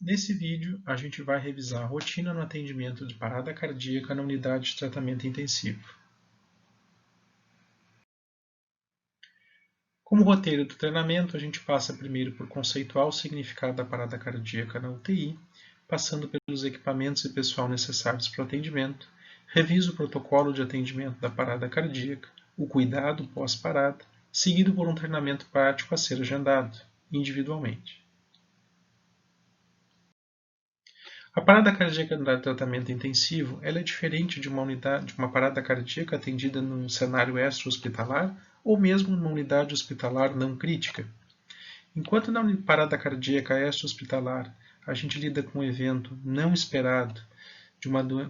Nesse vídeo, a gente vai revisar a rotina no atendimento de parada cardíaca na unidade de tratamento intensivo. Como roteiro do treinamento, a gente passa primeiro por conceituar o significado da parada cardíaca na UTI, passando pelos equipamentos e pessoal necessários para o atendimento, revisa o protocolo de atendimento da parada cardíaca, o cuidado pós-parada, seguido por um treinamento prático a ser agendado, individualmente. A parada cardíaca no tratamento intensivo ela é diferente de uma parada cardíaca atendida num cenário extra-hospitalar ou mesmo numa unidade hospitalar não crítica. Enquanto na parada cardíaca extra-hospitalar a gente lida com um evento não esperado,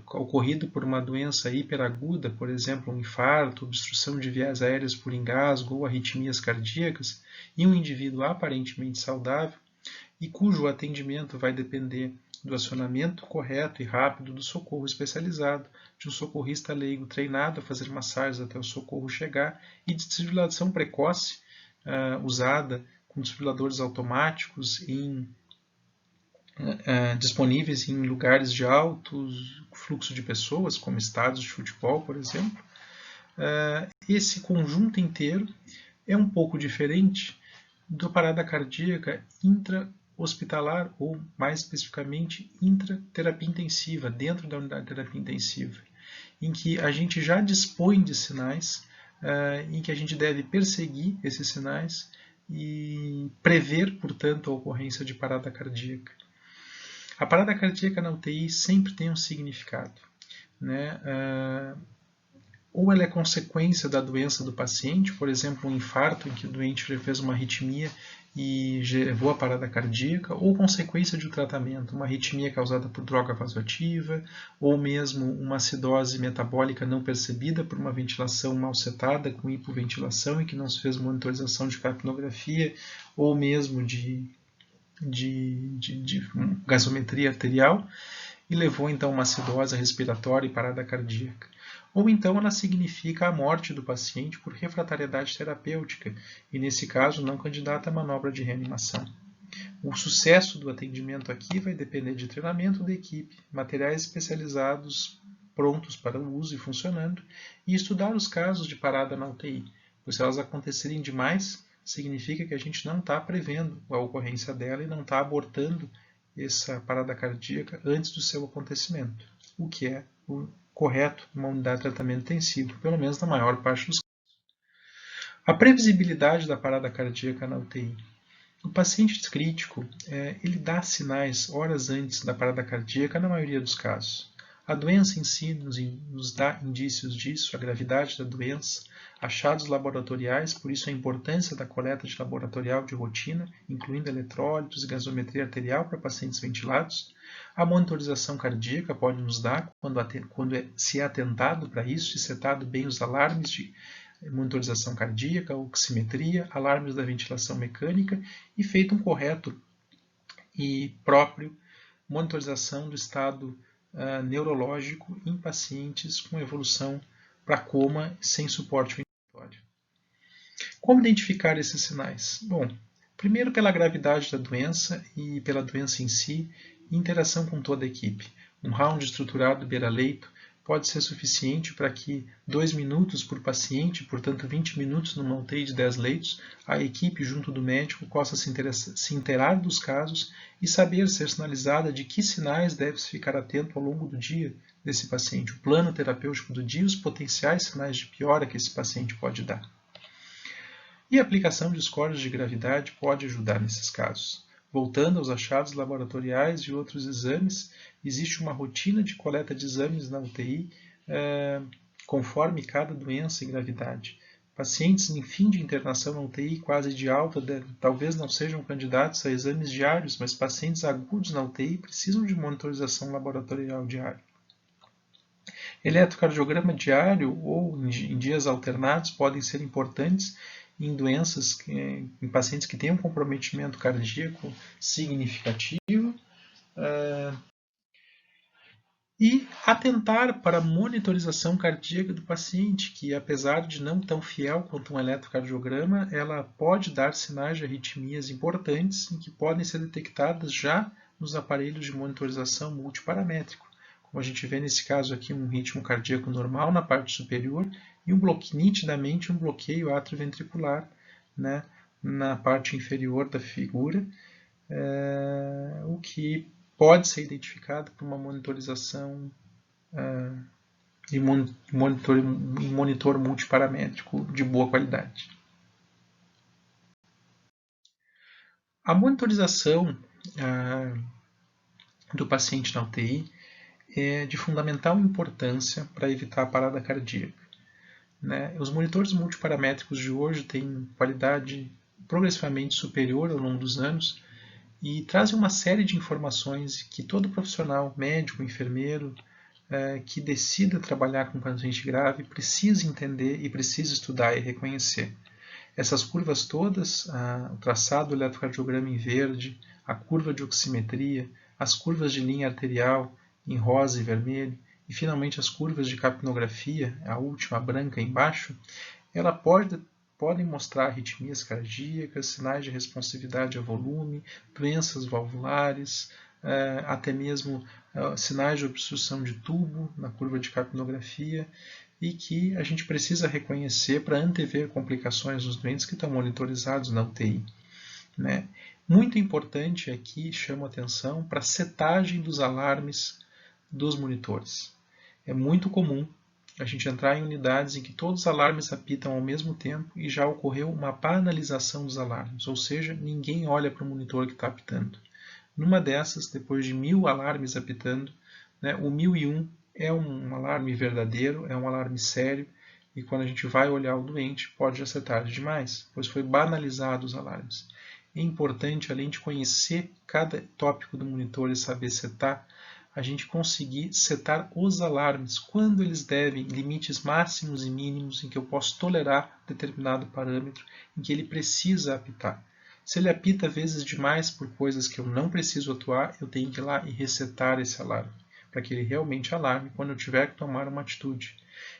ocorrido por uma doença hiperaguda, por exemplo, um infarto, obstrução de vias aéreas por engasgo ou arritmias cardíacas, em um indivíduo aparentemente saudável, e cujo atendimento vai depender do acionamento correto e rápido do socorro especializado, de um socorrista leigo treinado a fazer massagens até o socorro chegar e de desfibrilação precoce, usada com desfibriladores automáticos disponíveis em lugares de alto fluxo de pessoas, como estádios de futebol, por exemplo. Esse conjunto inteiro é um pouco diferente da parada cardíaca intra-hospitalar ou, mais especificamente, intraterapia intensiva, dentro da unidade de terapia intensiva, em que a gente já dispõe de sinais, em que a gente deve perseguir esses sinais e prever, portanto, a ocorrência de parada cardíaca. A parada cardíaca na UTI sempre tem um significado, né? Ou ela é consequência da doença do paciente, por exemplo, um infarto em que o doente já fez uma arritmia e levou a parada cardíaca, ou consequência de um tratamento, uma arritmia causada por droga vasoativa, ou mesmo uma acidose metabólica não percebida por uma ventilação mal setada, com hipoventilação e que não se fez monitorização de capnografia, ou mesmo de gasometria arterial, e levou então uma acidose respiratória e parada cardíaca. Ou então ela significa a morte do paciente por refratariedade terapêutica, e nesse caso não candidata a manobra de reanimação. O sucesso do atendimento aqui vai depender de treinamento da equipe, materiais especializados prontos para o uso e funcionando, e estudar os casos de parada na UTI, pois se elas acontecerem demais, significa que a gente não está prevendo a ocorrência dela e não está abortando essa parada cardíaca antes do seu acontecimento, o que é o correto numa unidade de tratamento intensivo, pelo menos na maior parte dos casos. A previsibilidade da parada cardíaca na UTI. O paciente crítico, ele dá sinais horas antes da parada cardíaca na maioria dos casos. A doença em si nos dá indícios disso, a gravidade da doença, achados laboratoriais, por isso a importância da coleta de laboratorial de rotina, incluindo eletrólitos e gasometria arterial para pacientes ventilados. A monitorização cardíaca pode nos dar, se é atentado para isso, se setado bem os alarmes de monitorização cardíaca, oximetria, alarmes da ventilação mecânica e feito um correto e próprio monitorização do estado neurológico em pacientes com evolução para coma sem suporte ventilatório. Como identificar esses sinais? Bom, primeiro pela gravidade da doença e pela doença em si, e interação com toda a equipe. Um round estruturado beira-leito pode ser suficiente para que 2 minutos por paciente, portanto 20 minutos numa UTI de 10 leitos, a equipe junto do médico possa se inteirar dos casos e saber ser sinalizada de que sinais deve-se ficar atento ao longo do dia desse paciente, o plano terapêutico do dia e os potenciais sinais de piora que esse paciente pode dar. E a aplicação de scores de gravidade pode ajudar nesses casos. Voltando aos achados laboratoriais e outros exames, existe uma rotina de coleta de exames na UTI conforme cada doença e gravidade. Pacientes em fim de internação na UTI, quase de alta, talvez não sejam candidatos a exames diários, mas pacientes agudos na UTI precisam de monitorização laboratorial diária. Eletrocardiograma diário ou em dias alternados podem ser importantes em doenças, em pacientes que têm um comprometimento cardíaco significativo. E atentar para a monitorização cardíaca do paciente, que apesar de não tão fiel quanto um eletrocardiograma, ela pode dar sinais de arritmias importantes e que podem ser detectadas já nos aparelhos de monitorização multiparamétrico. Como a gente vê nesse caso aqui, um ritmo cardíaco normal na parte superior e nitidamente um bloqueio atrioventricular, né, na parte inferior da figura, o que pode ser identificado por uma monitorização em monitor multiparamétrico de boa qualidade. A monitorização do paciente na UTI é de fundamental importância para evitar a parada cardíaca. Né? Os monitores multiparamétricos de hoje têm qualidade progressivamente superior ao longo dos anos e trazem uma série de informações que todo profissional, médico, enfermeiro, que decida trabalhar com um paciente grave precisa entender e precisa estudar e reconhecer. Essas curvas todas, o traçado do eletrocardiograma em verde, a curva de oximetria, as curvas de linha arterial em rosa e vermelho, e finalmente as curvas de capnografia, a última branca embaixo, ela podem mostrar arritmias cardíacas, sinais de responsividade a volume, doenças valvulares, até mesmo sinais de obstrução de tubo na curva de capnografia, e que a gente precisa reconhecer para antever complicações nos doentes que estão monitorizados na UTI. Né? Muito importante aqui, chamo a atenção para a setagem dos alarmes dos monitores. É muito comum a gente entrar em unidades em que todos os alarmes apitam ao mesmo tempo e já ocorreu uma banalização dos alarmes, ou seja, ninguém olha para o monitor que está apitando. Numa dessas, depois de 1000 alarmes apitando, né, o 1001 é um alarme verdadeiro, é um alarme sério, e quando a gente vai olhar o doente, pode já ser tarde demais, pois foi banalizado os alarmes. É importante, além de conhecer cada tópico do monitor e saber setar, a gente conseguir setar os alarmes, quando eles devem, limites máximos e mínimos em que eu posso tolerar determinado parâmetro, em que ele precisa apitar. Se ele apita vezes demais por coisas que eu não preciso atuar, eu tenho que ir lá e resetar esse alarme, para que ele realmente alarme quando eu tiver que tomar uma atitude.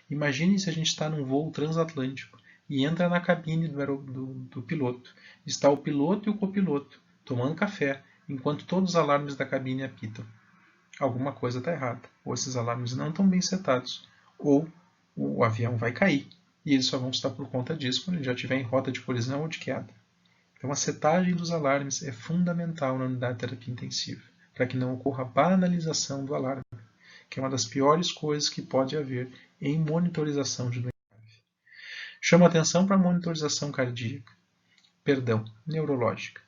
Imagine se a gente está num voo transatlântico e entra na cabine do piloto. Está o piloto e o copiloto tomando café, enquanto todos os alarmes da cabine apitam. Alguma coisa está errada. Ou esses alarmes não estão bem setados, ou o avião vai cair. E eles só vão estar por conta disso quando ele já estiver em rota de colisão ou de queda. Então a setagem dos alarmes é fundamental na unidade de terapia intensiva, para que não ocorra a banalização do alarme, que é uma das piores coisas que pode haver em monitorização de doença grave. Chamo a atenção para a monitorização neurológica.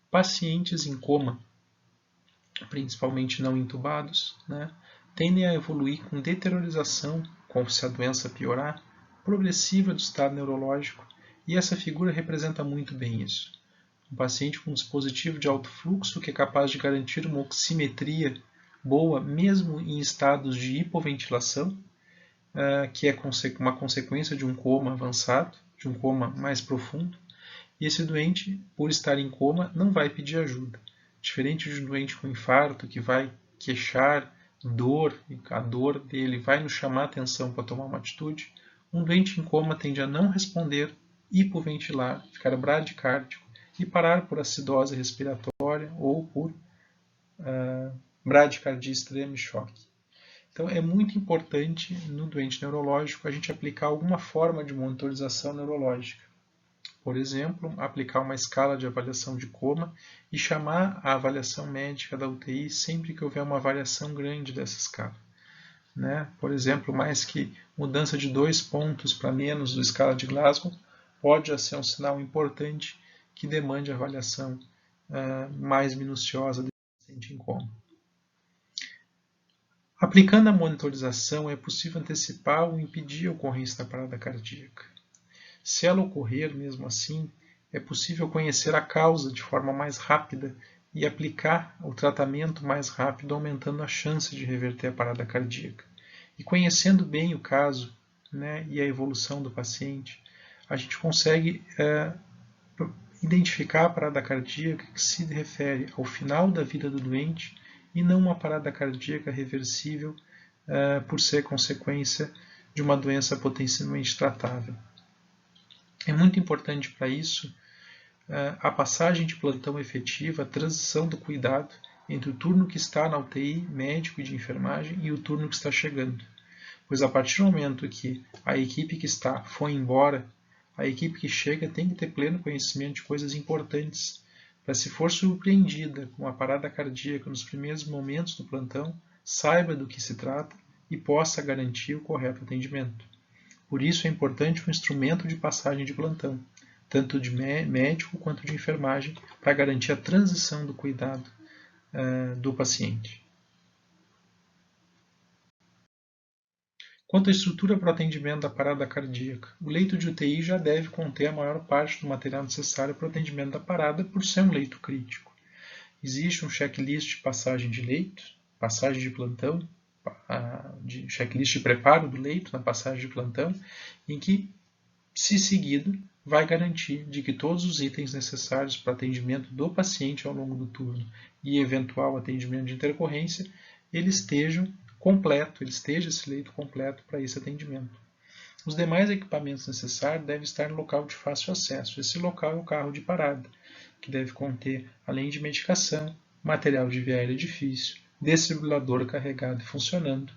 Pacientes em coma, principalmente não intubados, né, tendem a evoluir com deteriorização, se a doença piorar, progressiva do estado neurológico, e essa figura representa muito bem isso. Um paciente com um dispositivo de alto fluxo que é capaz de garantir uma oximetria boa, mesmo em estados de hipoventilação, que é uma consequência de um coma avançado, de um coma mais profundo, e esse doente, por estar em coma, não vai pedir ajuda. Diferente de um doente com infarto que vai queixar dor, e a dor dele vai nos chamar a atenção para tomar uma atitude, um doente em coma tende a não responder, hipoventilar, ficar bradicárdico e parar por acidose respiratória ou por bradicardia extrema e choque. Então é muito importante no doente neurológico a gente aplicar alguma forma de monitorização neurológica. Por exemplo, aplicar uma escala de avaliação de coma e chamar a avaliação médica da UTI sempre que houver uma variação grande dessa escala. Né? Por exemplo, mais que mudança de 2 pontos para menos do escala de Glasgow, pode já ser um sinal importante que demande avaliação mais minuciosa do paciente em coma. Aplicando a monitorização, é possível antecipar ou impedir a ocorrência da parada cardíaca. Se ela ocorrer mesmo assim, é possível conhecer a causa de forma mais rápida e aplicar o tratamento mais rápido, aumentando a chance de reverter a parada cardíaca. E conhecendo bem o caso, né, e a evolução do paciente, a gente consegue identificar a parada cardíaca que se refere ao final da vida do doente e não uma parada cardíaca reversível por ser consequência de uma doença potencialmente tratável. É muito importante para isso a passagem de plantão efetiva, a transição do cuidado entre o turno que está na UTI, médico e de enfermagem, e o turno que está chegando. Pois a partir do momento que a equipe que está foi embora, a equipe que chega tem que ter pleno conhecimento de coisas importantes, para se for surpreendida com uma parada cardíaca nos primeiros momentos do plantão, saiba do que se trata e possa garantir o correto atendimento. Por isso é importante um instrumento de passagem de plantão, tanto de médico quanto de enfermagem, para garantir a transição do cuidado do paciente. Quanto à estrutura para o atendimento da parada cardíaca, o leito de UTI já deve conter a maior parte do material necessário para o atendimento da parada, por ser um leito crítico. Existe um checklist de passagem de leito, passagem de plantão, de checklist de preparo do leito na passagem de plantão, em que, se seguido, vai garantir de que todos os itens necessários para atendimento do paciente ao longo do turno e eventual atendimento de intercorrência, ele esteja esse leito completo para esse atendimento. Os demais equipamentos necessários devem estar no local de fácil acesso. Esse local é o carro de parada, que deve conter, além de medicação, material de via aérea difícil, desfibrilador carregado e funcionando.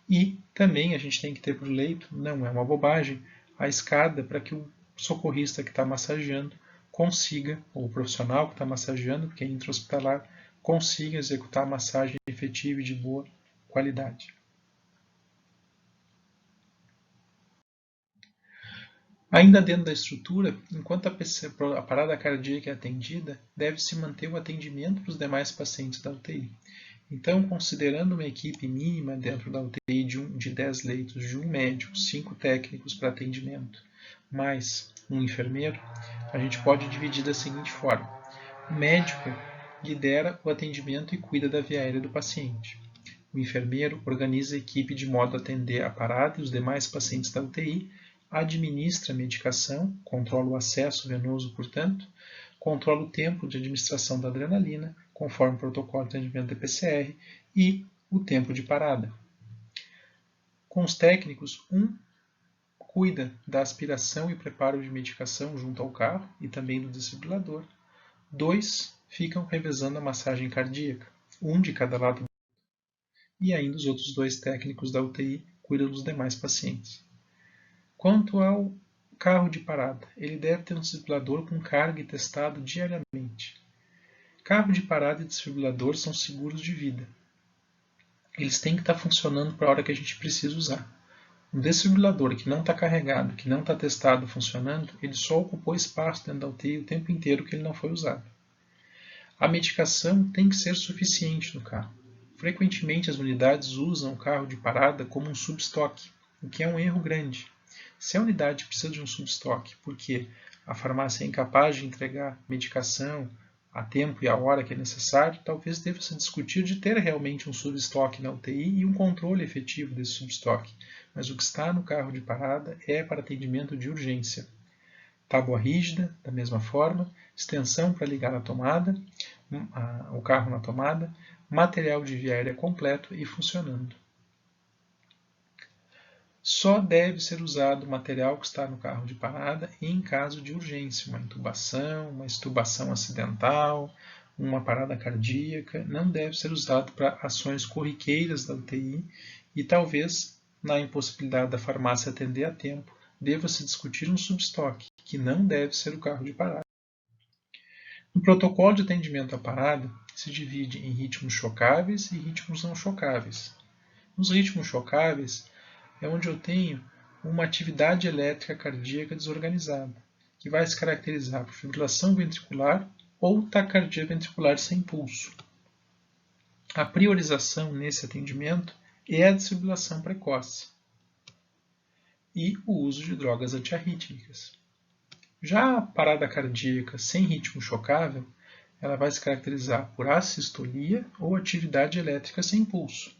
E também a gente tem que ter para o leito, não é uma bobagem, a escada para que o socorrista que está massageando consiga, ou o profissional que está massageando, porque é intra-hospitalar, consiga executar a massagem efetiva e de boa qualidade. Ainda dentro da estrutura, enquanto a parada cardíaca é atendida, deve-se manter o atendimento para os demais pacientes da UTI. Então, considerando uma equipe mínima dentro da UTI de 10 leitos, de um médico, 5 técnicos para atendimento, mais um enfermeiro, a gente pode dividir da seguinte forma. O médico lidera o atendimento e cuida da via aérea do paciente. O enfermeiro organiza a equipe de modo a atender a parada e os demais pacientes da UTI, administra a medicação, controla o acesso venoso, portanto, controla o tempo de administração da adrenalina, conforme o protocolo de atendimento da PCR, e o tempo de parada. Com os técnicos, um cuida da aspiração e preparo de medicação junto ao carro e também do desfibrilador. 2 ficam revezando a massagem cardíaca, um de cada lado, e ainda os outros 2 técnicos da UTI cuidam dos demais pacientes. Quanto ao carro de parada, ele deve ter um desfibrilador com carga e testado diariamente. Carro de parada e desfibrilador são seguros de vida. Eles têm que estar funcionando para a hora que a gente precisa usar. Um desfibrilador que não está carregado, que não está testado funcionando, ele só ocupou espaço dentro da UTI o tempo inteiro que ele não foi usado. A medicação tem que ser suficiente no carro. Frequentemente as unidades usam o carro de parada como um substoque, o que é um erro grande. Se a unidade precisa de um substoque porque a farmácia é incapaz de entregar medicação a tempo e a hora que é necessário, talvez deva-se discutir de ter realmente um substoque na UTI e um controle efetivo desse substoque. Mas o que está no carro de parada é para atendimento de urgência. Tábua rígida, da mesma forma, extensão para ligar a tomada, o carro na tomada, material de via aérea completo e funcionando. Só deve ser usado o material que está no carro de parada em caso de urgência, uma extubação acidental, uma parada cardíaca, não deve ser usado para ações corriqueiras da UTI e talvez, na impossibilidade da farmácia atender a tempo, deva-se discutir um substoque, que não deve ser o carro de parada. No protocolo de atendimento à parada, se divide em ritmos chocáveis e ritmos não chocáveis. Nos ritmos chocáveis, é onde eu tenho uma atividade elétrica cardíaca desorganizada, que vai se caracterizar por fibrilação ventricular ou taquicardia ventricular sem pulso. A priorização nesse atendimento é a desfibrilação precoce e o uso de drogas antiarrítmicas. Já a parada cardíaca sem ritmo chocável, ela vai se caracterizar por assistolia ou atividade elétrica sem pulso.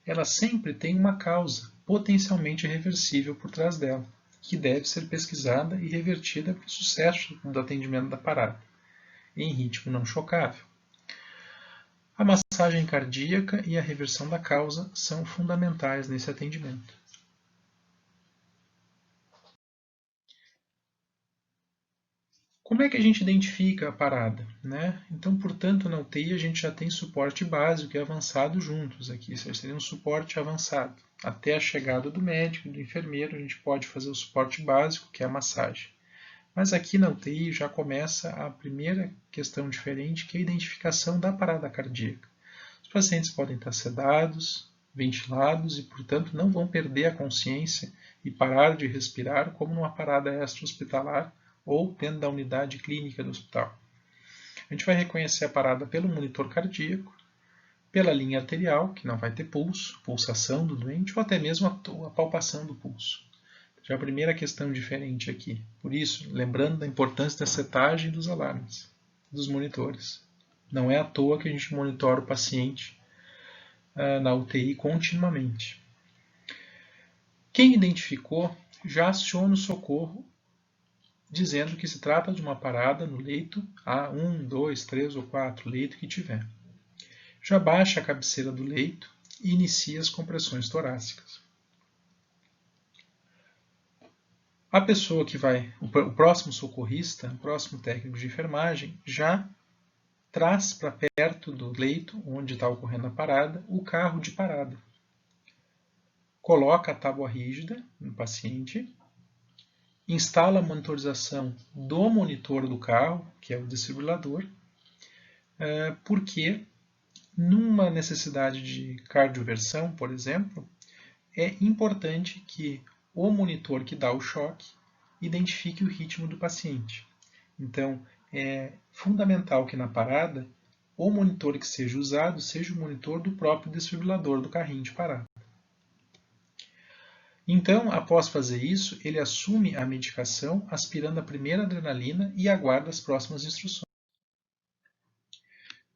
Ela sempre tem uma causa potencialmente reversível por trás dela, que deve ser pesquisada e revertida para o sucesso do atendimento da parada, em ritmo não chocável. A massagem cardíaca e a reversão da causa são fundamentais nesse atendimento. Como é que a gente identifica a parada, né? Então, portanto, na UTI a gente já tem suporte básico e avançado juntos aqui. Isso seria um suporte avançado. Até a chegada do médico, do enfermeiro, a gente pode fazer o suporte básico, que é a massagem. Mas aqui na UTI já começa a primeira questão diferente, que é a identificação da parada cardíaca. Os pacientes podem estar sedados, ventilados e, portanto, não vão perder a consciência e parar de respirar como numa parada extra-hospitalar ou dentro da unidade clínica do hospital. A gente vai reconhecer a parada pelo monitor cardíaco, pela linha arterial, que não vai ter pulso, pulsação do doente, ou até mesmo a palpação do pulso. Já a primeira questão diferente aqui. Por isso, lembrando da importância da setagem dos alarmes, dos monitores. Não é à toa que a gente monitora o paciente na UTI continuamente. Quem identificou já aciona o socorro dizendo que se trata de uma parada no leito A1, 2, 3 ou 4, leito que tiver. Já baixa a cabeceira do leito e inicia as compressões torácicas. A pessoa que vai, o próximo socorrista, o próximo técnico de enfermagem, já traz para perto do leito, onde está ocorrendo a parada, o carro de parada. Coloca a tábua rígida no paciente, instala a monitorização do monitor do carro, que é o desfibrilador, porque numa necessidade de cardioversão, por exemplo, é importante que o monitor que dá o choque identifique o ritmo do paciente. Então, é fundamental que na parada, o monitor que seja usado seja o monitor do próprio desfibrilador do carrinho de parada. Então, após fazer isso, ele assume a medicação, aspirando a primeira adrenalina e aguarda as próximas instruções.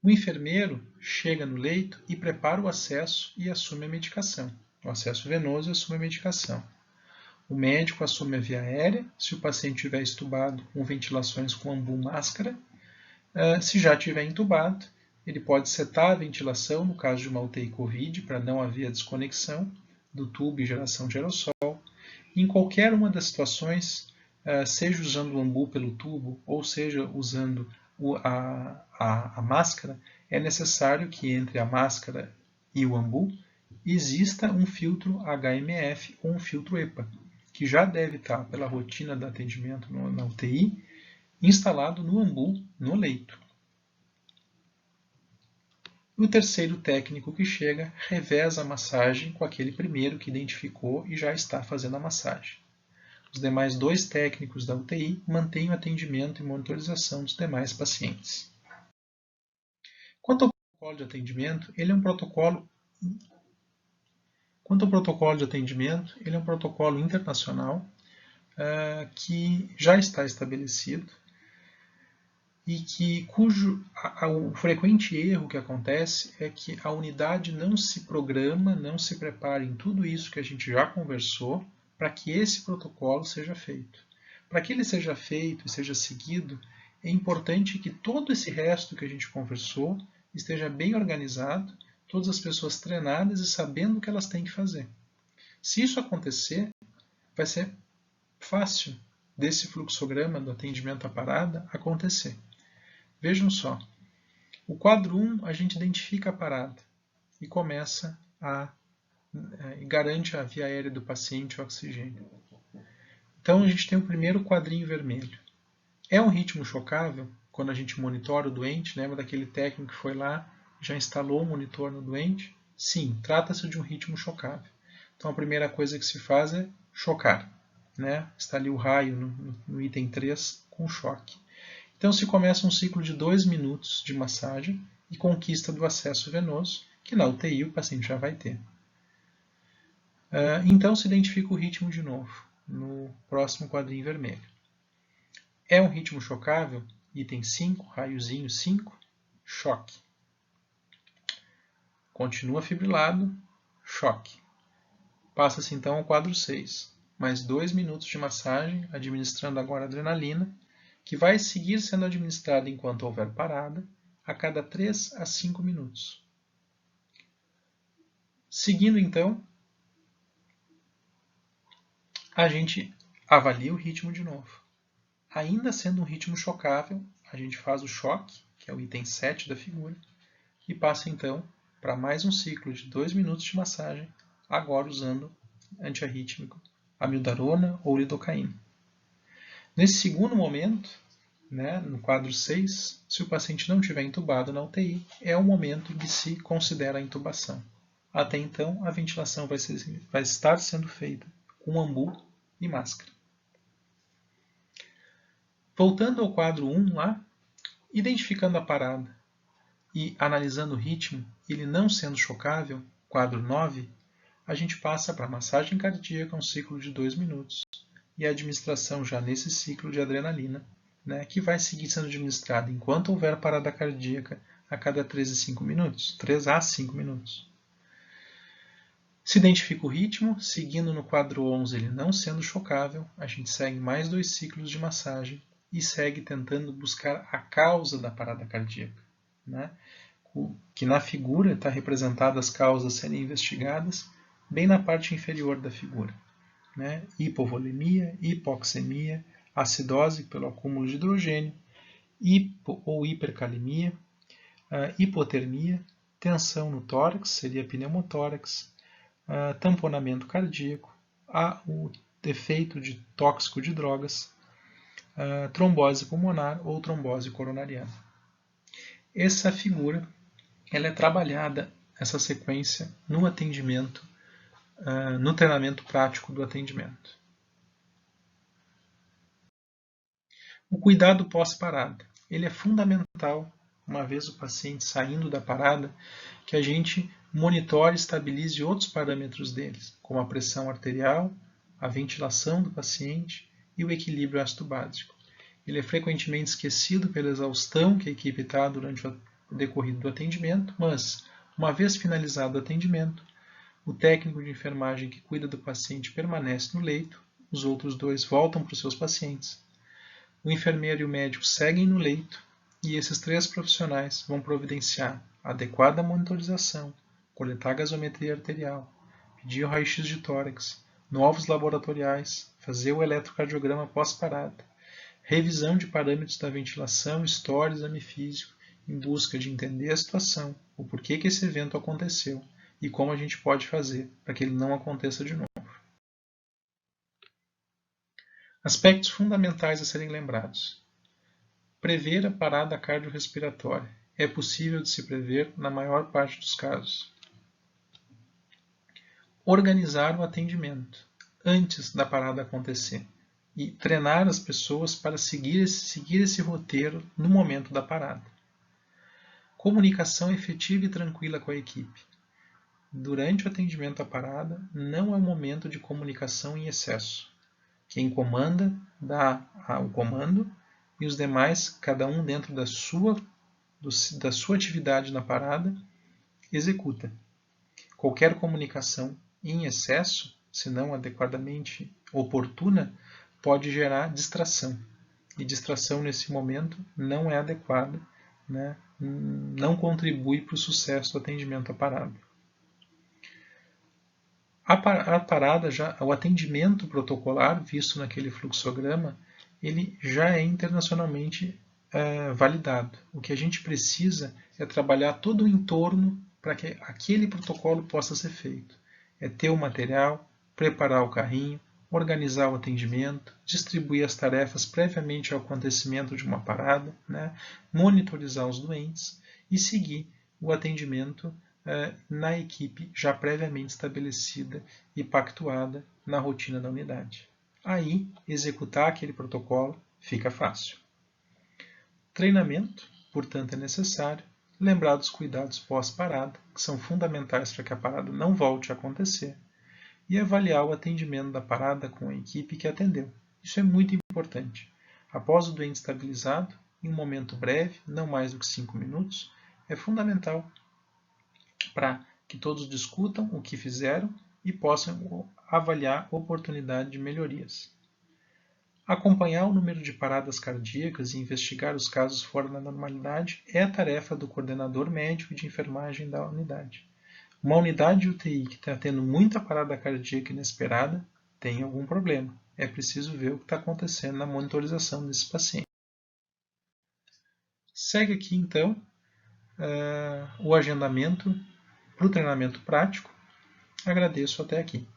O enfermeiro chega no leito e prepara o acesso e assume a medicação. O acesso venoso assume a medicação. O médico assume a via aérea, se o paciente estiver estubado com ventilações com ambu máscara. Se já estiver entubado, ele pode setar a ventilação no caso de uma UTI COVID, para não haver a desconexão do tubo e geração de aerossol. Em qualquer uma das situações, seja usando o ambu pelo tubo ou seja usando a máscara, é necessário que entre a máscara e o ambu exista um filtro HMF ou um filtro EPA, que já deve estar pela rotina de atendimento na UTI, instalado no ambu, no leito. O terceiro técnico que chega reveza a massagem com aquele primeiro que identificou e já está fazendo a massagem. Os demais dois técnicos da UTI mantêm o atendimento e monitorização dos demais pacientes. Quanto ao protocolo de atendimento, ele é um protocolo internacional que já está estabelecido e o frequente erro que acontece é que a unidade não se programa, não se prepara em tudo isso que a gente já conversou para que esse protocolo seja feito. Para que ele seja feito e seja seguido, é importante que todo esse resto que a gente conversou esteja bem organizado, todas as pessoas treinadas e sabendo o que elas têm que fazer. Se isso acontecer, vai ser fácil desse fluxograma do atendimento à parada acontecer. Vejam só, o quadro 1 a gente identifica a parada e começa e garante a via aérea do paciente o oxigênio. Então a gente tem o primeiro quadrinho vermelho. É um ritmo chocável? Quando a gente monitora o doente, lembra daquele técnico que foi lá, já instalou o monitor no doente? Sim, trata-se de um ritmo chocável. Então a primeira coisa que se faz é chocar. Está ali o raio no item 3 com choque. Então se começa um ciclo de 2 minutos de massagem e conquista do acesso venoso, que na UTI o paciente já vai ter. Então se identifica o ritmo de novo, no próximo quadrinho vermelho. É um ritmo chocável? Item 5, raiozinho 5, choque. Continua fibrilado, choque. Passa-se então ao quadro 6, mais 2 minutos de massagem, administrando agora adrenalina, que vai seguir sendo administrada enquanto houver parada, a cada 3 a 5 minutos. Seguindo então, a gente avalia o ritmo de novo. Ainda sendo um ritmo chocável, a gente faz o choque, que é o item 7 da figura, e passa então para mais um ciclo de 2 minutos de massagem, agora usando antiarrítmico, amiodarona ou lidocaína. Nesse segundo momento, no quadro 6, se o paciente não estiver entubado na UTI, é o momento que se considera a intubação. Até então, a ventilação vai estar sendo feita com ambu e máscara. Voltando ao quadro 1 lá, identificando a parada e analisando o ritmo, ele não sendo chocável, quadro 9, a gente passa para a massagem cardíaca, um ciclo de 2 minutos, e a administração já nesse ciclo de adrenalina, que vai seguir sendo administrada enquanto houver parada cardíaca a cada 3 a 5 minutos. Se identifica o ritmo, seguindo no quadro 11 ele não sendo chocável, a gente segue mais 2 ciclos de massagem e segue tentando buscar a causa da parada cardíaca. Que na figura está representado as causas a serem investigadas bem na parte inferior da figura. Hipovolemia, hipoxemia, acidose pelo acúmulo de hidrogênio, hipo ou hipercalemia, hipotermia, tensão no tórax, seria pneumotórax, tamponamento cardíaco, o efeito de tóxico de drogas, trombose pulmonar ou trombose coronariana. Essa figura ela é trabalhada, essa sequência, no atendimento, no treinamento prático do atendimento. O cuidado pós-parada. Ele é fundamental, uma vez o paciente saindo da parada, que a gente monitore e estabilize outros parâmetros deles, como a pressão arterial, a ventilação do paciente e o equilíbrio ácido-básico. Ele é frequentemente esquecido pela exaustão que a equipe está durante o decorrido do atendimento, mas, uma vez finalizado o atendimento, o técnico de enfermagem que cuida do paciente permanece no leito, os outros 2 voltam para os seus pacientes. O enfermeiro e o médico seguem no leito e esses 3 profissionais vão providenciar adequada monitorização, coletar gasometria arterial, pedir o raio-x de tórax, novos laboratoriais, fazer o eletrocardiograma pós-parada, revisão de parâmetros da ventilação, história, exame físico, em busca de entender a situação, o porquê que esse evento aconteceu e como a gente pode fazer para que ele não aconteça de novo. Aspectos fundamentais a serem lembrados. Prever a parada cardiorrespiratória. É possível de se prever na maior parte dos casos. Organizar o atendimento antes da parada acontecer e treinar as pessoas para seguir esse roteiro no momento da parada. Comunicação efetiva e tranquila com a equipe. Durante o atendimento à parada, não é um momento de comunicação em excesso. Quem comanda dá o comando e os demais, cada um dentro da sua atividade na parada, executa. Qualquer comunicação em excesso, se não adequadamente oportuna, pode gerar distração. E distração nesse momento não é adequada, não contribui para o sucesso do atendimento à parada. A parada, o atendimento protocolar visto naquele fluxograma, ele já é internacionalmente validado. O que a gente precisa é trabalhar todo o entorno para que aquele protocolo possa ser feito. É ter o material, preparar o carrinho, organizar o atendimento, distribuir as tarefas previamente ao acontecimento de uma parada, monitorizar os doentes e seguir o atendimento na equipe já previamente estabelecida e pactuada na rotina da unidade. Aí, executar aquele protocolo fica fácil. Treinamento, portanto, é necessário lembrar dos cuidados pós-parada, que são fundamentais para que a parada não volte a acontecer, e avaliar o atendimento da parada com a equipe que atendeu. Isso é muito importante. Após o doente estabilizado, em um momento breve, não mais do que 5 minutos, é fundamental para que todos discutam o que fizeram e possam avaliar a oportunidade de melhorias. Acompanhar o número de paradas cardíacas e investigar os casos fora da normalidade é a tarefa do coordenador médico de enfermagem da unidade. Uma unidade de UTI que está tendo muita parada cardíaca inesperada tem algum problema. É preciso ver o que está acontecendo na monitorização desses pacientes. Segue aqui, então, o agendamento para o treinamento prático. Agradeço até aqui.